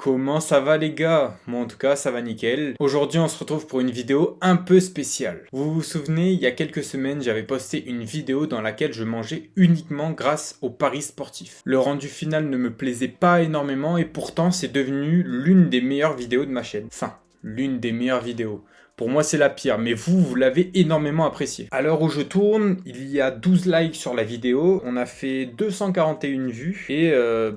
Comment ça va les gars? Moi en tout cas ça va nickel. Aujourd'hui on se retrouve pour une vidéo un peu spéciale. Vous vous souvenez, il y a quelques semaines j'avais posté une vidéo dans laquelle je mangeais uniquement grâce aux paris sportifs. Le rendu final ne me plaisait pas énormément et pourtant c'est devenu l'une des meilleures vidéos de ma chaîne. Enfin, l'une des meilleures vidéos. Pour moi, c'est la pire, mais vous l'avez énormément apprécié. À l'heure où je tourne, il y a 12 likes sur la vidéo, on a fait 241 vues, et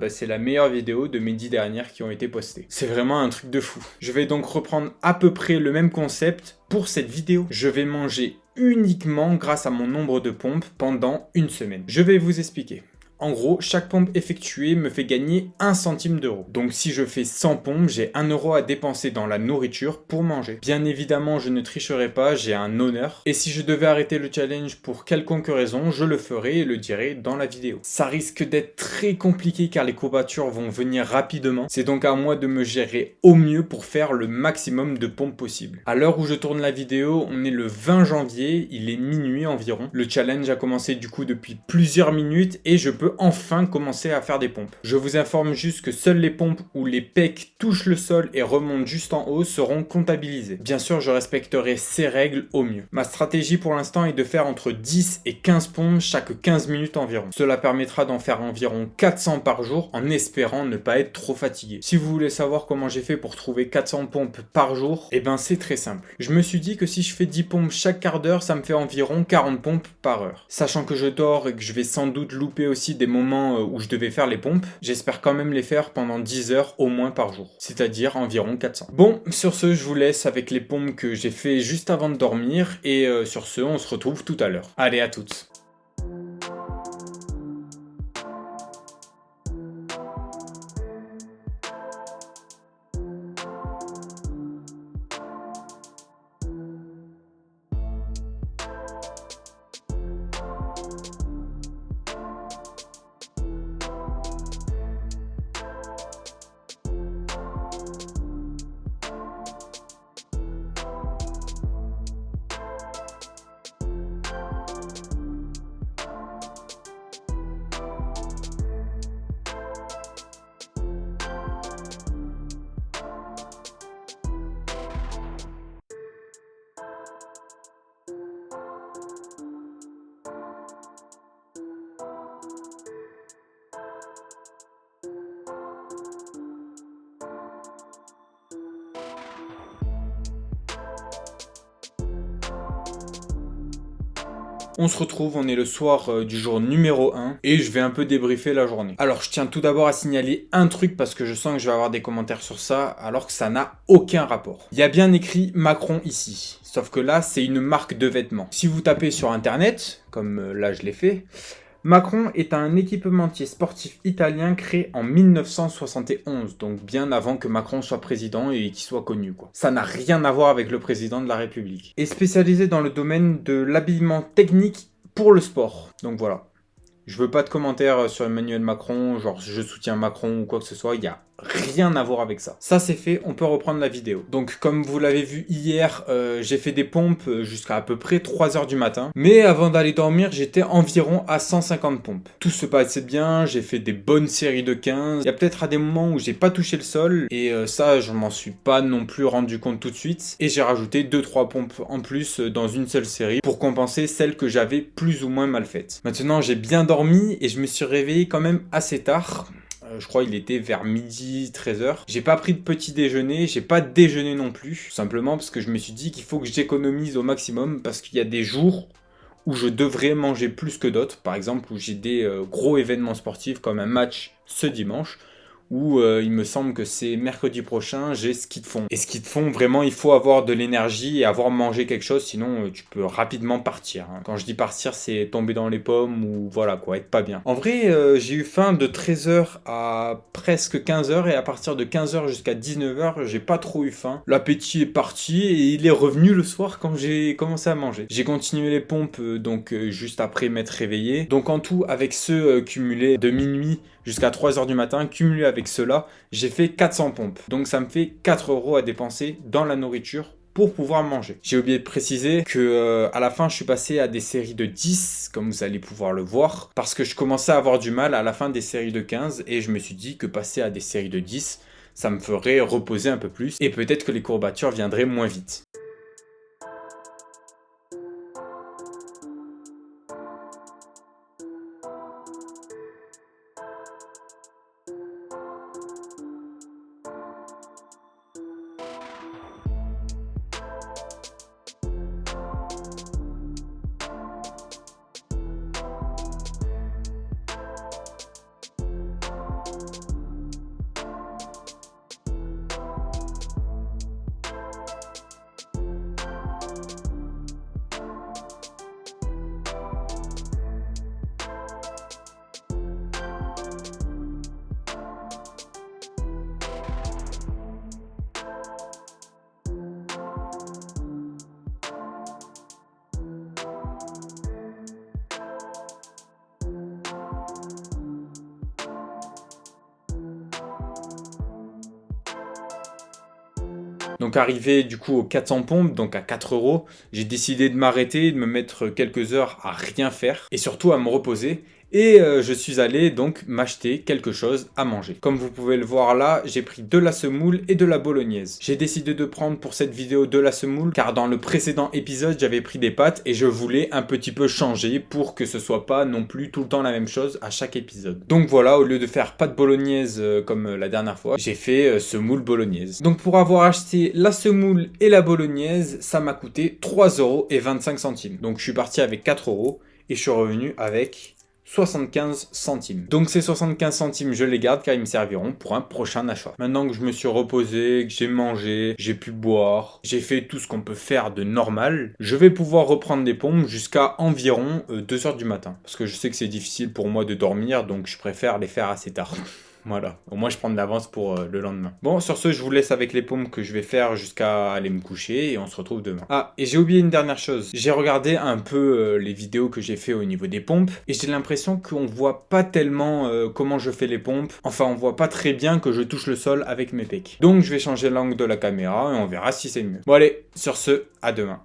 c'est la meilleure vidéo de mes 10 dernières qui ont été postées. C'est vraiment un truc de fou. Je vais donc reprendre à peu près le même concept pour cette vidéo. Je vais manger uniquement grâce à mon nombre de pompes pendant une semaine. Je vais vous expliquer. En gros, chaque pompe effectuée me fait gagner 1 centime d'euro. Donc si je fais 100 pompes, j'ai 1 euro à dépenser dans la nourriture pour manger. Bien évidemment, je ne tricherai pas, j'ai un honneur. Et si je devais arrêter le challenge pour quelconque raison, je le ferai et le dirai dans la vidéo. Ça risque d'être très compliqué car les courbatures vont venir rapidement. C'est donc à moi de me gérer au mieux pour faire le maximum de pompes possible. À l'heure où je tourne la vidéo, on est le 20 janvier, il est minuit environ. Le challenge a commencé du coup depuis plusieurs minutes et je peux enfin commencer à faire des pompes. Je vous informe juste que seules les pompes où les pecs touchent le sol et remontent juste en haut seront comptabilisées. Bien sûr, je respecterai ces règles au mieux. Ma stratégie pour l'instant est de faire entre 10 et 15 pompes chaque 15 minutes environ. Cela permettra d'en faire environ 400 par jour en espérant ne pas être trop fatigué. Si vous voulez savoir comment j'ai fait pour trouver 400 pompes par jour, eh ben c'est très simple. Je me suis dit que si je fais 10 pompes chaque quart d'heure, ça me fait environ 40 pompes par heure. Sachant que je dors et que je vais sans doute louper aussi des moments où je devais faire les pompes, j'espère quand même les faire pendant 10 heures au moins par jour, c'est-à-dire environ 400. Bon, sur ce, je vous laisse avec les pompes que j'ai fait juste avant de dormir et sur ce, on se retrouve tout à l'heure. Allez, à toutes. On se retrouve, on est le soir du jour numéro 1 et je vais un peu débriefer la journée. Alors je tiens tout d'abord à signaler un truc parce que je sens que je vais avoir des commentaires sur ça alors que ça n'a aucun rapport. Il y a bien écrit Macron ici, sauf que là c'est une marque de vêtements. Si vous tapez sur internet, comme là je l'ai fait, Macron est un équipementier sportif italien créé en 1971, donc bien avant que Macron soit président et qu'il soit connu, quoi. Ça n'a rien à voir avec le président de la République. Et spécialisé dans le domaine de l'habillement technique pour le sport. Donc voilà. Je veux pas de commentaires sur Emmanuel Macron, genre je soutiens Macron ou quoi que ce soit, il y a rien à voir avec ça. Ça c'est fait, on peut reprendre la vidéo. Donc comme vous l'avez vu hier, j'ai fait des pompes jusqu'à à peu près 3 heures du matin. Mais avant d'aller dormir, j'étais environ à 150 pompes. Tout se passait bien, j'ai fait des bonnes séries de 15. Il y a peut-être à des moments où j'ai pas touché le sol. Et ça, je m'en suis pas non plus rendu compte tout de suite. Et j'ai rajouté 2-3 pompes en plus dans une seule série pour compenser celles que j'avais plus ou moins mal faites. Maintenant, j'ai bien dormi et je me suis réveillé quand même assez tard. Je crois qu'il était vers midi, 13h. J'ai pas pris de petit déjeuner, j'ai pas déjeuné non plus. Tout simplement parce que je me suis dit qu'il faut que j'économise au maximum parce qu'il y a des jours où je devrais manger plus que d'autres. Par exemple, où j'ai des gros événements sportifs comme un match ce dimanche. Où il me semble que c'est mercredi prochain, j'ai ski de fond. Et ski de fond, vraiment, il faut avoir de l'énergie et avoir mangé quelque chose, sinon tu peux rapidement partir. Hein. Quand je dis partir, c'est tomber dans les pommes ou voilà quoi, être pas bien. En vrai, j'ai eu faim de 13h à presque 15h et à partir de 15h jusqu'à 19h, j'ai pas trop eu faim. L'appétit est parti et il est revenu le soir quand j'ai commencé à manger. J'ai continué les pompes juste après m'être réveillé. Donc en tout, avec ceux cumulés de minuit jusqu'à 3h du matin, cumulé avec cela, j'ai fait 400 pompes. Donc ça me fait 4 € à dépenser dans la nourriture pour pouvoir manger. J'ai oublié de préciser que à la fin, je suis passé à des séries de 10, comme vous allez pouvoir le voir, parce que je commençais à avoir du mal à la fin des séries de 15, et je me suis dit que passer à des séries de 10, ça me ferait reposer un peu plus et peut-être que les courbatures viendraient moins vite. Donc arrivé du coup aux 400 pompes, donc à 4 euros, j'ai décidé de m'arrêter, de me mettre quelques heures à rien faire et surtout à me reposer. Et je suis allé donc m'acheter quelque chose à manger. Comme vous pouvez le voir là, j'ai pris de la semoule et de la bolognaise. J'ai décidé de prendre pour cette vidéo de la semoule car dans le précédent épisode j'avais pris des pâtes et je voulais un petit peu changer pour que ce soit pas non plus tout le temps la même chose à chaque épisode. Donc voilà, au lieu de faire pâte bolognaise comme la dernière fois, j'ai fait semoule bolognaise. Donc pour avoir acheté la semoule et la bolognaise, ça m'a coûté 3,25 €. Donc je suis parti avec 4 euros et je suis revenu avec 75 centimes. Donc ces 75 centimes, je les garde car ils me serviront pour un prochain achat. Maintenant que je me suis reposé, que j'ai mangé, j'ai pu boire, j'ai fait tout ce qu'on peut faire de normal, je vais pouvoir reprendre des pompes jusqu'à environ 2 h du matin. Parce que je sais que c'est difficile pour moi de dormir, donc je préfère les faire assez tard. Voilà, au moins je prends de l'avance pour le lendemain. Bon, sur ce, je vous laisse avec les pompes que je vais faire jusqu'à aller me coucher et on se retrouve demain. Ah, et j'ai oublié une dernière chose. J'ai regardé un peu les vidéos que j'ai fait au niveau des pompes et j'ai l'impression qu'on voit pas tellement comment je fais les pompes. Enfin, on voit pas très bien que je touche le sol avec mes pecs. Donc, je vais changer l'angle de la caméra et on verra si c'est mieux. Bon, allez, sur ce, à demain.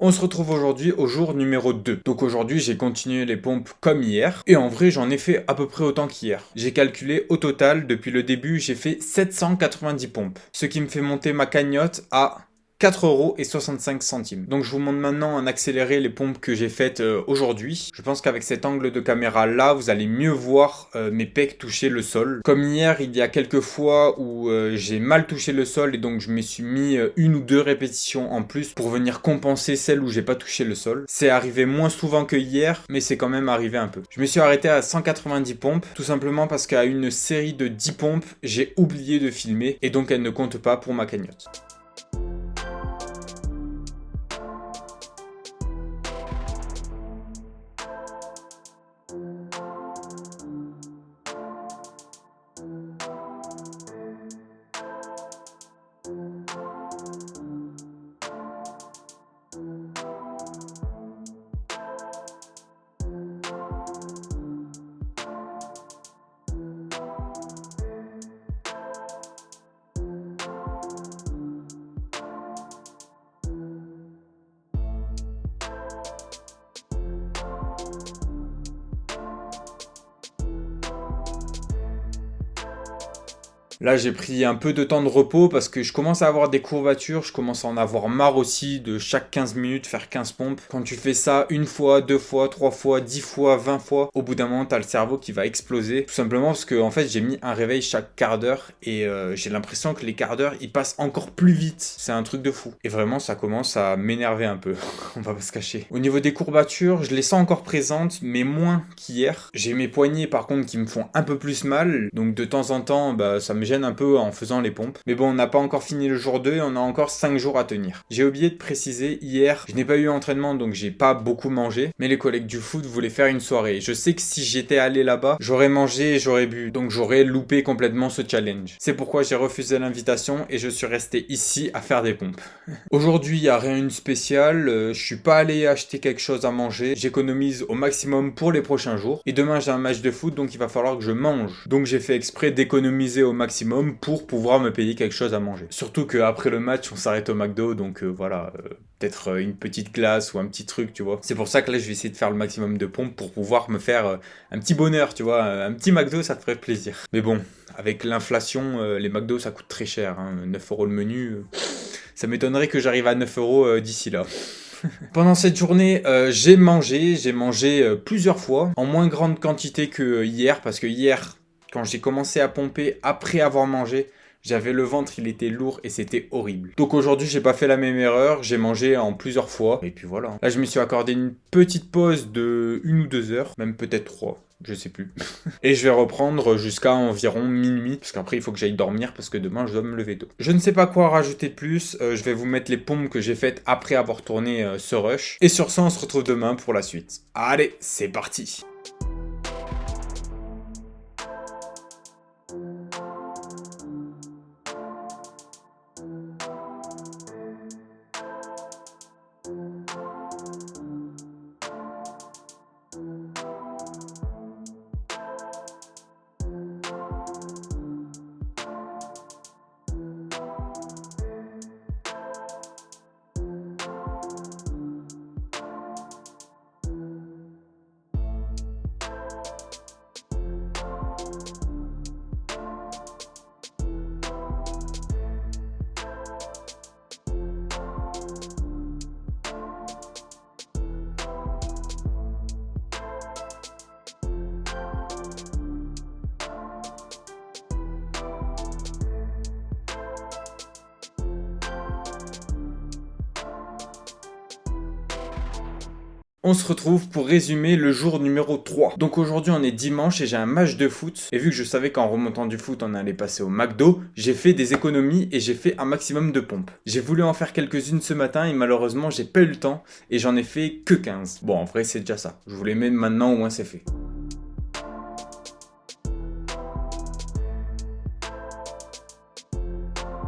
On se retrouve aujourd'hui au jour numéro 2. Donc aujourd'hui, j'ai continué les pompes comme hier. Et en vrai, j'en ai fait à peu près autant qu'hier. J'ai calculé au total, depuis le début, j'ai fait 790 pompes. Ce qui me fait monter ma cagnotte à 4,65 €. Donc je vous montre maintenant en accéléré les pompes que j'ai faites aujourd'hui. Je pense qu'avec cet angle de caméra là, vous allez mieux voir mes pecs toucher le sol. Comme hier, il y a quelques fois où j'ai mal touché le sol et donc je me suis mis une ou deux répétitions en plus pour venir compenser celles où j'ai pas touché le sol. C'est arrivé moins souvent que hier, mais c'est quand même arrivé un peu. Je me suis arrêté à 190 pompes, tout simplement parce qu'à une série de 10 pompes, j'ai oublié de filmer et donc elle ne compte pas pour ma cagnotte. Là, j'ai pris un peu de temps de repos parce que je commence à avoir des courbatures, je commence à en avoir marre aussi de chaque 15 minutes faire 15 pompes. Quand tu fais ça une fois, deux fois, trois fois, 10 fois, 20 fois, au bout d'un moment, t'as le cerveau qui va exploser. Tout simplement parce que en fait, j'ai mis un réveil chaque quart d'heure et j'ai l'impression que les quarts d'heure, ils passent encore plus vite. C'est un truc de fou. Et vraiment, ça commence à m'énerver un peu. On va pas se cacher. Au niveau des courbatures, je les sens encore présentes, mais moins qu'hier. J'ai mes poignets par contre qui me font un peu plus mal. Donc de temps en temps, ça me gêne un peu en faisant les pompes. Mais bon, on n'a pas encore fini le jour 2 et on a encore 5 jours à tenir. J'ai oublié de préciser, hier, je n'ai pas eu entraînement donc j'ai pas beaucoup mangé. Mais les collègues du foot voulaient faire une soirée. Je sais que si j'étais allé là-bas, j'aurais mangé et j'aurais bu. Donc j'aurais loupé complètement ce challenge. C'est pourquoi j'ai refusé l'invitation et je suis resté ici à faire des pompes. Aujourd'hui, il n'y a rien de spécial. Je suis pas allé acheter quelque chose à manger. J'économise au maximum pour les prochains jours. Et demain, j'ai un match de foot, donc il va falloir que je mange. Donc j'ai fait exprès d'économiser au maximum pour pouvoir me payer quelque chose à manger. Surtout qu'après le match, on s'arrête au McDo, donc voilà, peut-être une petite glace ou un petit truc, tu vois. C'est pour ça que là, je vais essayer de faire le maximum de pompes pour pouvoir me faire un petit bonheur, tu vois. Un petit McDo, ça te ferait plaisir. Mais bon, avec l'inflation, les McDo, ça coûte très cher. 9 € le menu. Ça m'étonnerait que j'arrive à 9 € d'ici là. Pendant cette journée, j'ai mangé plusieurs fois, en moins grande quantité que hier, parce que hier, quand j'ai commencé à pomper après avoir mangé, j'avais le ventre, il était lourd et c'était horrible. Donc aujourd'hui, j'ai pas fait la même erreur, j'ai mangé en plusieurs fois, et puis voilà. Là, je me suis accordé une petite pause de 1 ou 2 heures, même peut-être 3. Je sais plus. Et je vais reprendre jusqu'à environ minuit, parce qu'après il faut que j'aille dormir, parce que demain je dois me lever tôt. Je ne sais pas quoi rajouter de plus, je vais vous mettre les pompes que j'ai faites après avoir tourné ce rush. Et sur ça, on se retrouve demain pour la suite. Allez, c'est parti! On se retrouve pour résumer le jour numéro 3. Donc aujourd'hui on est dimanche et j'ai un match de foot. Et vu que je savais qu'en remontant du foot on allait passer au McDo, j'ai fait des économies et j'ai fait un maximum de pompes. J'ai voulu en faire quelques-unes ce matin et malheureusement j'ai pas eu le temps et j'en ai fait que 15. Bon en vrai c'est déjà ça. Je vous les mets maintenant, au moins c'est fait.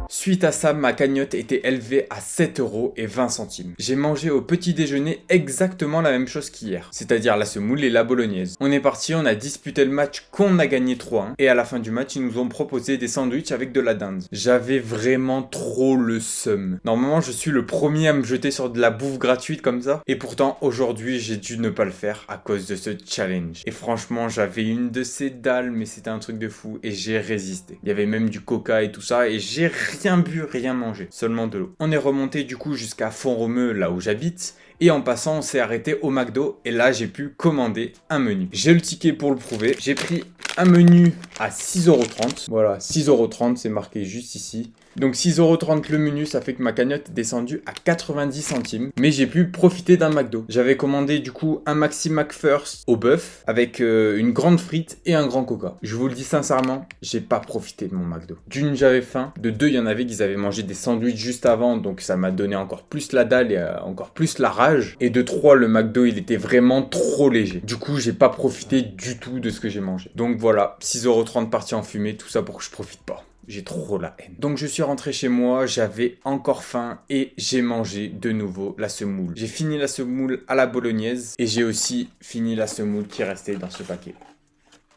Suite à ça, ma cagnotte était élevée à 7,20 €. J'ai mangé au petit déjeuner exactement la même chose qu'hier, c'est-à-dire la semoule et la bolognaise. On est parti, on a disputé le match qu'on a gagné 3-1, et à la fin du match, ils nous ont proposé des sandwichs avec de la dinde. J'avais vraiment trop le seum. Normalement, je suis le premier à me jeter sur de la bouffe gratuite comme ça, et pourtant, aujourd'hui, j'ai dû ne pas le faire à cause de ce challenge. Et franchement, j'avais une de ces dalles, mais c'était un truc de fou, et j'ai résisté. Il y avait même du coca et tout ça, et j'ai rien bu, rien mangé, seulement de l'eau. On est remonté du coup jusqu'à Font-Romeu, là où j'habite, et en passant on s'est arrêté au McDo, et là j'ai pu commander un menu. J'ai le ticket pour le prouver, j'ai pris un menu à 6,30 €, voilà, 6,30 €, c'est marqué juste ici. Donc 6,30 € le menu, ça fait que ma cagnotte est descendue à 90 centimes. Mais j'ai pu profiter d'un McDo. J'avais commandé du coup un Maxi McFirst au bœuf avec une grande frite et un grand coca. Je vous le dis sincèrement, j'ai pas profité de mon McDo. D'une, j'avais faim. De deux, il y en avait qui avaient mangé des sandwichs juste avant, donc ça m'a donné encore plus la dalle et encore plus la rage. Et de trois, le McDo, il était vraiment trop léger. Du coup, j'ai pas profité du tout de ce que j'ai mangé. Donc voilà, 6,30 € partis en fumée, tout ça pour que je profite pas. J'ai trop la haine. Donc je suis rentré chez moi, j'avais encore faim et j'ai mangé de nouveau la semoule. J'ai fini la semoule à la bolognaise et j'ai aussi fini la semoule qui restait dans ce paquet.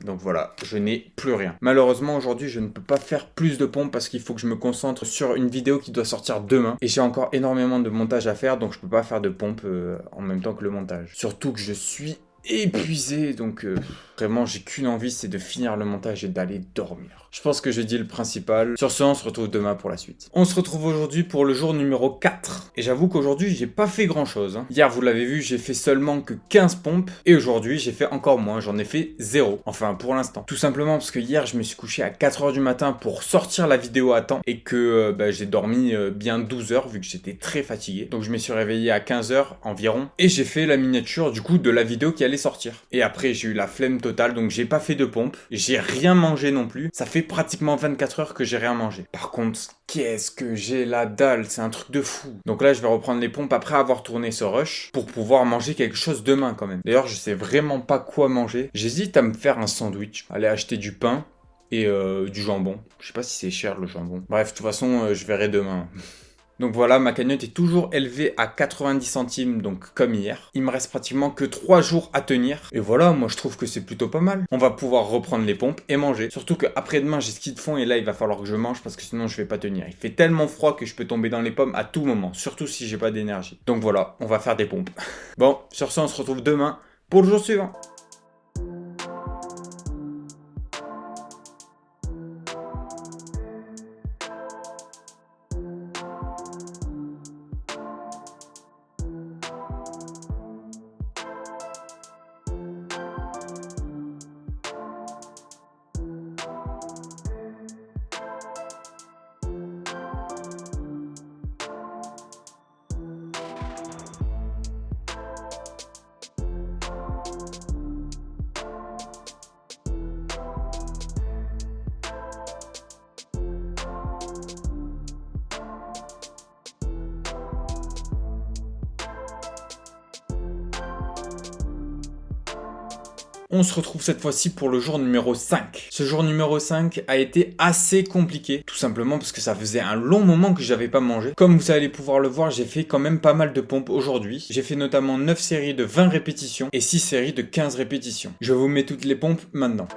Donc voilà, je n'ai plus rien. Malheureusement, aujourd'hui, je ne peux pas faire plus de pompes parce qu'il faut que je me concentre sur une vidéo qui doit sortir demain. Et j'ai encore énormément de montage à faire, donc je peux pas faire de pompes en même temps que le montage. Surtout que je suis épuisé, donc vraiment j'ai qu'une envie, c'est de finir le montage et d'aller dormir. Je pense que j'ai dit le principal. Sur ce, on se retrouve demain pour la suite. On se retrouve aujourd'hui pour le jour numéro 4. Et j'avoue qu'aujourd'hui, j'ai pas fait grand chose. Hier, vous l'avez vu, j'ai fait seulement que 15 pompes. Et aujourd'hui, j'ai fait encore moins. J'en ai fait 0. Enfin, pour l'instant. Tout simplement parce que hier, je me suis couché à 4h du matin pour sortir la vidéo à temps. Et que j'ai dormi bien 12 heures vu que j'étais très fatigué. Donc je me suis réveillé à 15h environ. Et j'ai fait la miniature du coup de la vidéo qui allait sortir. Et après, j'ai eu la flemme totale. Donc j'ai pas fait de pompe. J'ai rien mangé non plus. Ça fait pratiquement 24 heures que j'ai rien mangé. Par contre, qu'est-ce que j'ai la dalle, c'est un truc de fou. Donc là, je vais reprendre les pompes après avoir tourné ce rush pour pouvoir manger quelque chose demain quand même. D'ailleurs, je sais vraiment pas quoi manger. J'hésite à me faire un sandwich, aller acheter du pain et du jambon. Je sais pas si c'est cher le jambon. Bref, de toute façon, je verrai demain. Donc voilà, ma cagnotte est toujours élevée à 90 centimes, donc comme hier. Il me reste pratiquement que 3 jours à tenir. Et voilà, moi je trouve que c'est plutôt pas mal. On va pouvoir reprendre les pompes et manger. Surtout qu'après-demain, j'ai ski de fond et là, il va falloir que je mange parce que sinon, je vais pas tenir. Il fait tellement froid que je peux tomber dans les pommes à tout moment, surtout si j'ai pas d'énergie. Donc voilà, on va faire des pompes. Bon, sur ce, on se retrouve demain pour le jour suivant. On se retrouve cette fois-ci pour le jour numéro 5. Ce jour numéro 5 a été assez compliqué, tout simplement parce que ça faisait un long moment que j'avais pas mangé. Comme vous allez pouvoir le voir, j'ai fait quand même pas mal de pompes aujourd'hui. J'ai fait notamment 9 séries de 20 répétitions et 6 séries de 15 répétitions. Je vous mets toutes les pompes maintenant.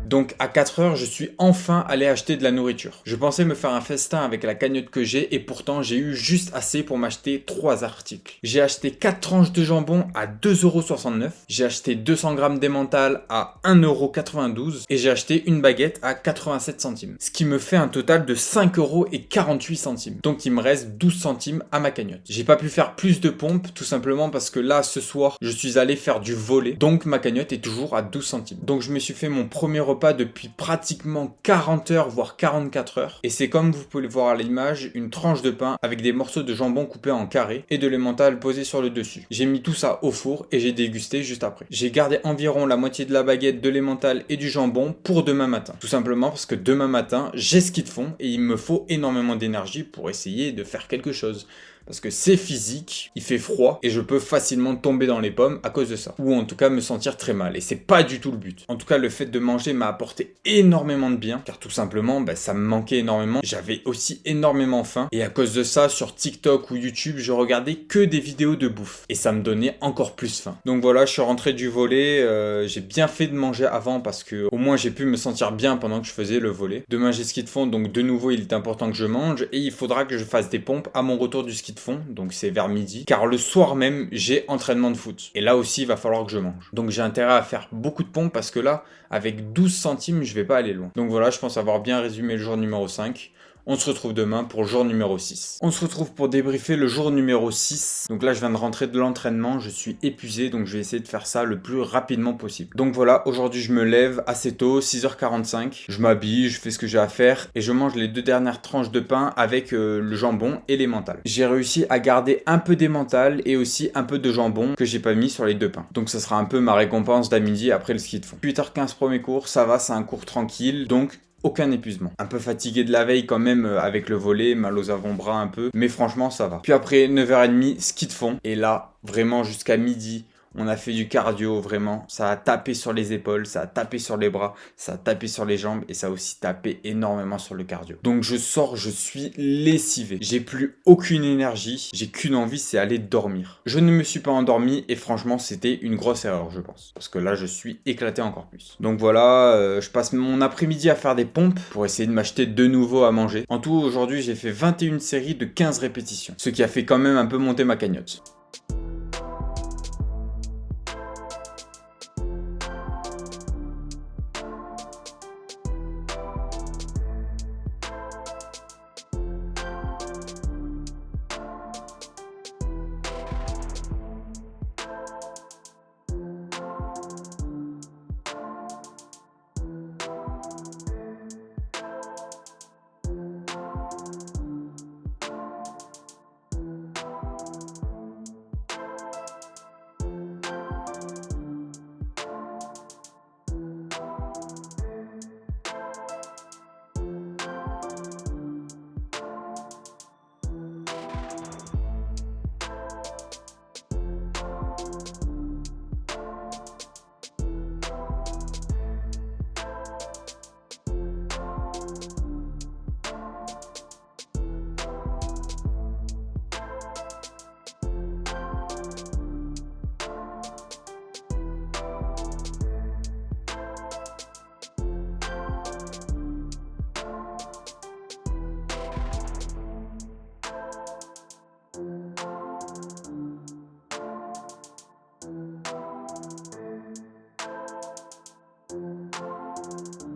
Donc à 4h, je suis enfin allé acheter de la nourriture. Je pensais me faire un festin avec la cagnotte que j'ai et pourtant j'ai eu juste assez pour m'acheter 3 articles. J'ai acheté 4 tranches de jambon à 2,69€, j'ai acheté 200 g d'emmental à 1,92€ et j'ai acheté une baguette à 87 centimes. Ce qui me fait un total de 5,48€. Donc il me reste 12 centimes à ma cagnotte. J'ai pas pu faire plus de pompes tout simplement parce que là ce soir je suis allé faire du volley. Donc ma cagnotte est toujours à 12 centimes. Donc je me suis fait mon premier repas depuis pratiquement 40 heures voire 44 heures et c'est comme vous pouvez le voir à l'image, une tranche de pain avec des morceaux de jambon coupés en carré et de l'emmental posé sur le dessus. J'ai mis tout ça au four et j'ai dégusté juste après. J'ai gardé environ la moitié de la baguette, de l'emmental et du jambon pour demain matin. Tout simplement parce que demain matin j'ai ski de fond et il me faut énormément d'énergie pour essayer de faire quelque chose. Parce que c'est physique, il fait froid et je peux facilement tomber dans les pommes à cause de ça. Ou en tout cas me sentir très mal et c'est pas du tout le but. En tout cas le fait de manger m'a apporté énormément de bien car tout simplement ça me manquait énormément. J'avais aussi énormément faim et à cause de ça sur TikTok ou YouTube je regardais que des vidéos de bouffe et ça me donnait encore plus faim. Donc voilà, je suis rentré du volley, j'ai bien fait de manger avant parce que au moins j'ai pu me sentir bien pendant que je faisais le volley. Demain j'ai ski de fond donc de nouveau il est important que je mange et il faudra que je fasse des pompes à mon retour du ski de de fond, donc c'est vers midi, car le soir même, j'ai entraînement de foot. Et là aussi, il va falloir que je mange. Donc j'ai intérêt à faire beaucoup de pompes parce que là, avec 12 centimes, je vais pas aller loin. Donc voilà, je pense avoir bien résumé le jour numéro 5. On se retrouve demain pour le jour numéro 6. On se retrouve pour débriefer le jour numéro 6. Donc là, je viens de rentrer de l'entraînement, je suis épuisé, donc je vais essayer de faire ça le plus rapidement possible. Donc voilà, aujourd'hui, je me lève assez tôt, 6h45. Je m'habille, je fais ce que j'ai à faire et je mange les 2 dernières tranches de pain avec le jambon et l'emmental. J'ai réussi à garder un peu d'emmental et aussi un peu de jambon que j'ai pas mis sur les 2 pains. Donc ça sera un peu ma récompense d'à midi après le ski de fond. 8h15 premier cours, ça va, c'est un cours tranquille, donc aucun épuisement. Un peu fatigué de la veille quand même avec le volley, mal aux avant-bras un peu, mais franchement ça va. Puis après 9h30, ski de fond, et là, vraiment jusqu'à midi, on a fait du cardio, vraiment. Ça a tapé sur les épaules, ça a tapé sur les bras, ça a tapé sur les jambes et ça a aussi tapé énormément sur le cardio. Donc je sors, je suis lessivé. J'ai plus aucune énergie, j'ai qu'une envie, c'est aller dormir. Je ne me suis pas endormi et franchement, c'était une grosse erreur, je pense. Parce que là, je suis éclaté encore plus. Donc voilà, je passe mon après-midi à faire des pompes pour essayer de m'acheter de nouveau à manger. En tout, aujourd'hui, j'ai fait 21 séries de 15 répétitions. Ce qui a fait quand même un peu monter ma cagnotte.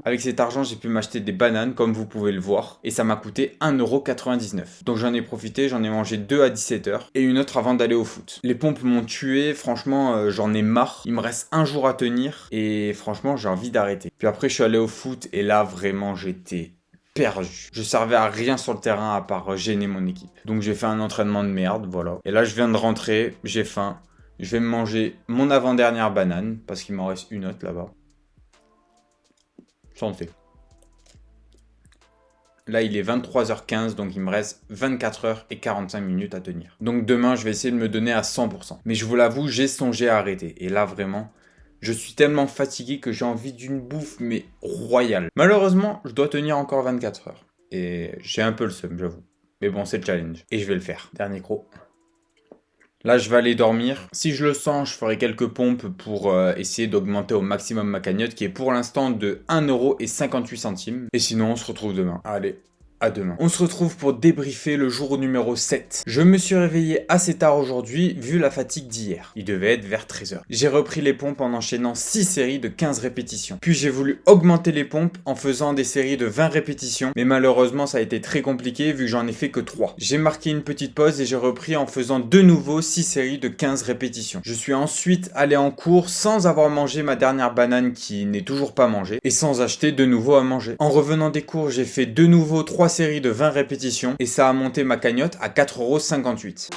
Avec cet argent, j'ai pu m'acheter des bananes, comme vous pouvez le voir, et ça m'a coûté 1,99€. Donc j'en ai profité, j'en ai mangé 2 à 17h, et une autre avant d'aller au foot. Les pompes m'ont tué, franchement, j'en ai marre. Il me reste un jour à tenir, et franchement, j'ai envie d'arrêter. Puis après, je suis allé au foot, et là, vraiment, j'étais perdu. Je servais à rien sur le terrain à part gêner mon équipe. Donc j'ai fait un entraînement de merde, voilà. Et là, je viens de rentrer, j'ai faim. Je vais me manger mon avant-dernière banane, parce qu'il m'en reste une autre là-bas. Santé. Là, il est 23h15, donc il me reste 24h45 à tenir. Donc demain, je vais essayer de me donner à 100%. Mais je vous l'avoue, j'ai songé à arrêter. Et là, vraiment, je suis tellement fatigué que j'ai envie d'une bouffe, mais royale. Malheureusement, je dois tenir encore 24 heures. Et j'ai un peu le seum, j'avoue. Mais bon, c'est le challenge. Et je vais le faire. Dernier croc. Là, je vais aller dormir. Si je le sens, je ferai quelques pompes pour essayer d'augmenter au maximum ma cagnotte, qui est pour l'instant de 1,58€. Et sinon, on se retrouve demain. Allez, à demain. On se retrouve pour débriefer le jour numéro 7. Je me suis réveillé assez tard aujourd'hui, vu la fatigue d'hier. Il devait être vers 13h. J'ai repris les pompes en enchaînant 6 séries de 15 répétitions. Puis j'ai voulu augmenter les pompes en faisant des séries de 20 répétitions, mais malheureusement ça a été très compliqué vu que j'en ai fait que 3. J'ai marqué une petite pause et j'ai repris en faisant de nouveau 6 séries de 15 répétitions. Je suis ensuite allé en cours sans avoir mangé ma dernière banane qui n'est toujours pas mangée et sans acheter de nouveau à manger. En revenant des cours, j'ai fait de nouveau 3 séries de 20 répétitions et ça a monté ma cagnotte à 4,58€.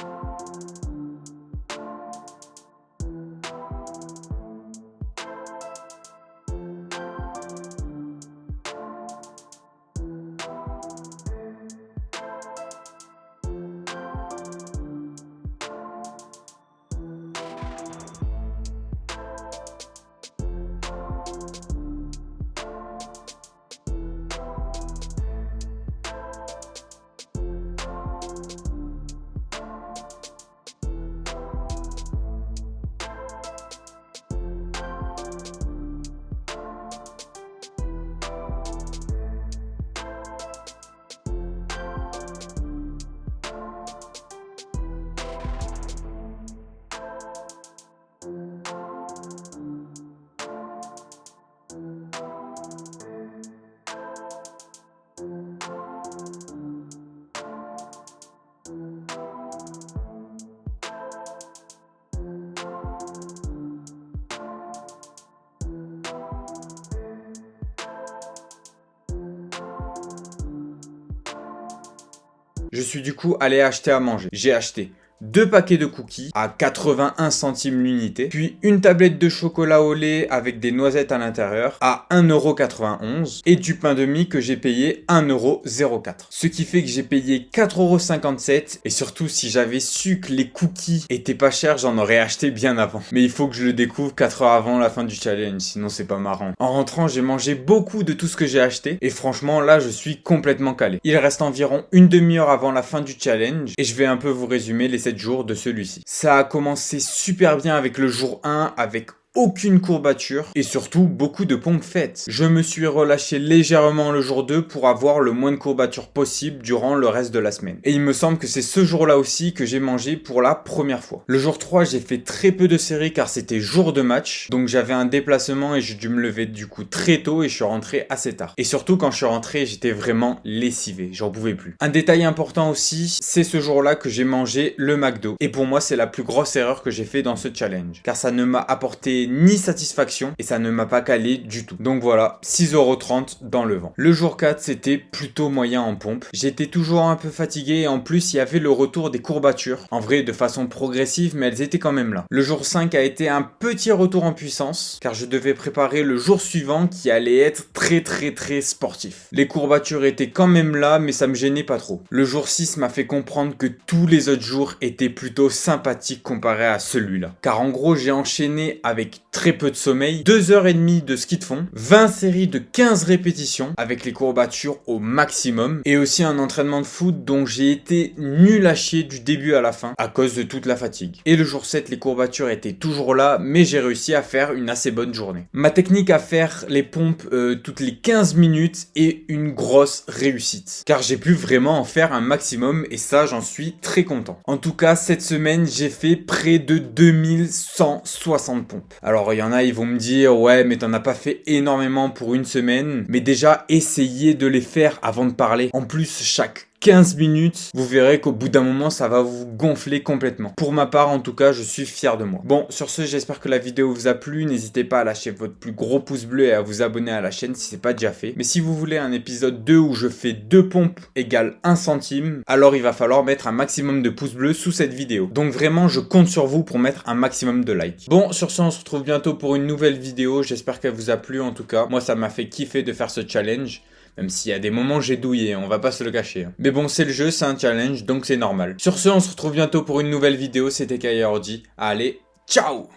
Je suis du coup allé acheter à manger. J'ai acheté 2 paquets de cookies à 81 centimes l'unité, puis une tablette de chocolat au lait avec des noisettes à l'intérieur à 1,91 € et du pain de mie que j'ai payé 1,04 €. Ce qui fait que j'ai payé 4,57 € et surtout si j'avais su que les cookies étaient pas chers, j'en aurais acheté bien avant. Mais il faut que je le découvre 4 heures avant la fin du challenge, sinon c'est pas marrant. En rentrant, j'ai mangé beaucoup de tout ce que j'ai acheté et franchement là je suis complètement calé. Il reste environ une demi-heure avant la fin du challenge et je vais un peu vous résumer les 7 jours de celui-ci. Ça a commencé super bien avec le jour 1, avec aucune courbature et surtout beaucoup de pompes faites. Je me suis relâché légèrement le jour 2 pour avoir le moins de courbatures possible durant le reste de la semaine. Et il me semble que c'est ce jour-là aussi que j'ai mangé pour la première fois. Le jour 3, j'ai fait très peu de séries car c'était jour de match, donc j'avais un déplacement et j'ai dû me lever du coup très tôt et je suis rentré assez tard. Et surtout quand je suis rentré, j'étais vraiment lessivé, j'en pouvais plus. Un détail important aussi, c'est ce jour-là que j'ai mangé le McDo. Et pour moi, c'est la plus grosse erreur que j'ai fait dans ce challenge, car ça ne m'a apporté ni satisfaction et ça ne m'a pas calé du tout. Donc voilà, 6,30 € dans le vent. Le jour 4, c'était plutôt moyen en pompe. J'étais toujours un peu fatigué et en plus il y avait le retour des courbatures. En vrai de façon progressive, mais elles étaient quand même là. Le jour 5 a été un petit retour en puissance car je devais préparer le jour suivant qui allait être très sportif. Les courbatures étaient quand même là mais ça me gênait pas trop. Le jour 6 m'a fait comprendre que tous les autres jours étaient plutôt sympathiques comparés à celui-là. Car en gros j'ai enchaîné avec très peu de sommeil, 2h30 de ski de fond, 20 séries de 15 répétitions avec les courbatures au maximum et aussi un entraînement de foot dont j'ai été nul à chier du début à la fin à cause de toute la fatigue. Et le jour 7, les courbatures étaient toujours là mais j'ai réussi à faire une assez bonne journée. Ma technique à faire les pompes toutes les 15 minutes est une grosse réussite car j'ai pu vraiment en faire un maximum et ça j'en suis très content. En tout cas cette semaine j'ai fait près de 2160 pompes. Alors il y en a, ils vont me dire ouais mais t'en as pas fait énormément pour une semaine, mais déjà essayez de les faire avant de parler. En plus chaque 15 minutes, vous verrez qu'au bout d'un moment, ça va vous gonfler complètement. Pour ma part, en tout cas, je suis fier de moi. Bon, sur ce, j'espère que la vidéo vous a plu. N'hésitez pas à lâcher votre plus gros pouce bleu et à vous abonner à la chaîne si c'est pas déjà fait. Mais si vous voulez un épisode 2 où je fais 2 pompes égale 1 centime, alors il va falloir mettre un maximum de pouces bleus sous cette vidéo. Donc vraiment, je compte sur vous pour mettre un maximum de likes. Bon, sur ce, on se retrouve bientôt pour une nouvelle vidéo. J'espère qu'elle vous a plu en tout cas. Moi, ça m'a fait kiffer de faire ce challenge. Même s'il y a des moments j'ai douillé, on va pas se le cacher. Mais bon, c'est le jeu, c'est un challenge, donc c'est normal. Sur ce, on se retrouve bientôt pour une nouvelle vidéo. C'était Kaya Ordi. Allez, ciao!